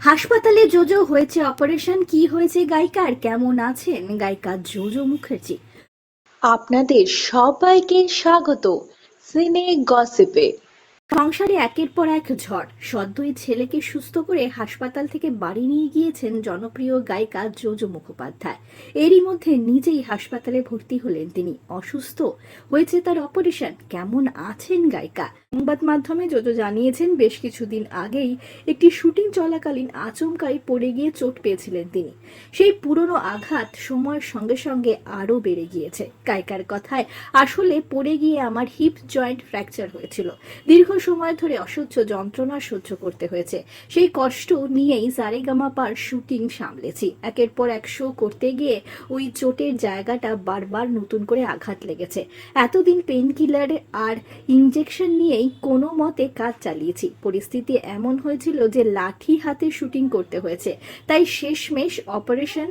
হাসপাতালে জোজো হয়েছে অপারেশন, কি হয়েছে গায়িকার, কেমন আছেন গায়িকা জোজো মুখার্জি? আপনাদের সবাইকে স্বাগত সিনে গসিপে। সংসারে একের পর এক ঝড়। সদ্যই ছেলেকে সুস্থ করে হাসপাতাল থেকে বাড়ি নিয়ে গিয়েছেন জনপ্রিয় গায়িকা জোজো মুখোপাধ্যায়। এরই মধ্যে নিজেই হাসপাতালে ভর্তি হলেন তিনি। অসুস্থ, হয়েছে তার অপারেশন। কেমন আছেন গায়িকা? সংবাদ মাধ্যমে জোজো জানিয়েছেন, বেশ কিছুদিন আগেই একটি শুটিং চলাকালীন আচমকাই পড়ে গিয়ে চোট পেয়েছিলেন তিনি। সেই পুরনো আঘাত সময়ের সঙ্গে সঙ্গে আরও বেড়ে গিয়েছে। গায়িকার কথায়, আসলে পড়ে গিয়ে আমার হিপ জয়েন্ট ফ্র্যাকচার হয়েছিল। দীর্ঘ সময় ধরে অসহ্য যন্ত্রণা সহ্য করতে হয়েছে। সেই কষ্ট নিয়েই সারেগামাপার শুটিং সামলেছি। একের পর এক শো করতে গিয়ে ওই চোটের জায়গাটা বারবার নতুন করে আঘাত লেগেছে। এতদিন পেন কিলার আর ইনজেকশন নিয়েই কোনো মতে কাজ চালিয়েছি। পরিস্থিতি এমন হয়েছিল যে লাঠি হাতে শুটিং করতে হয়েছে। তাই শেষমেশ অপারেশন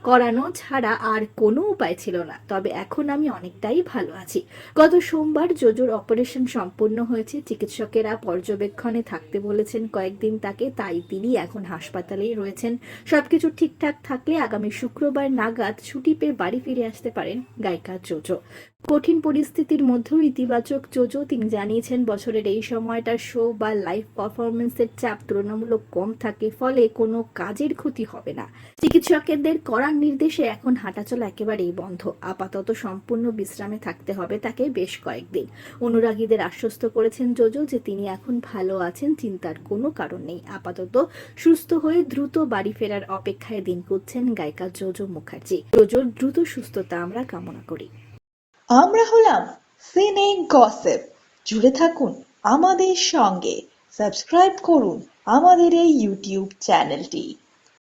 করানো ছাড়া আর কোনো উপায় ছিল না। তবে এখন আমি অনেকটাই ভালো আছি। গত সোমবার জোজোর অপারেশন সম্পন্ন হয়েছে। চিকিৎসকেরা পর্যবেক্ষণে থাকতে বলেছেন কয়েকদিন তাকে, তাই তিনি এখন হাসপাতালেই রয়েছেন। সবকিছু ঠিকঠাক থাকলে আগামী শুক্রবার নাগাদ ছুটি পেয়ে বাড়ি ফিরে আসতে পারেন গায়িকা জোজো। কঠিন পরিস্থিতির মধ্যেও ইতিবাচক জোজো। তিনি জানিয়েছেন, বছরের এই সময়টা শো বা লাইভ পারফরমেন্সের চাপ তুলনামূলক কম থাকে, ফলে কোনো কাজের ক্ষতি হবে না। চিকিৎসকেদের করার নির্দেশে এখন হাঁটাচলা একেবারেই বন্ধ। আপাতত সম্পূর্ণ বিশ্রামে থাকতে হবে তাকে বেশ কয়েকদিন। অনুরাগীদের আশ্বস্ত করেছেন জোজো যে তিনি এখন ভালো আছেন, চিন্তার কোনো কারণ নেই। আপাতত সুস্থ হয়ে দ্রুত বাড়ি ফেরার অপেক্ষায় দিন গুনছেন গায়িকা জোজো মুখার্জি। জোজোর দ্রুত সুস্থতা আমরা কামনা করি। আমরা হলাম সিনে গসিপ। জুড়ে থাকুন আমাদের সঙ্গে, সাবস্ক্রাইব করুন আমাদের এই ইউটিউব চ্যানেলটি।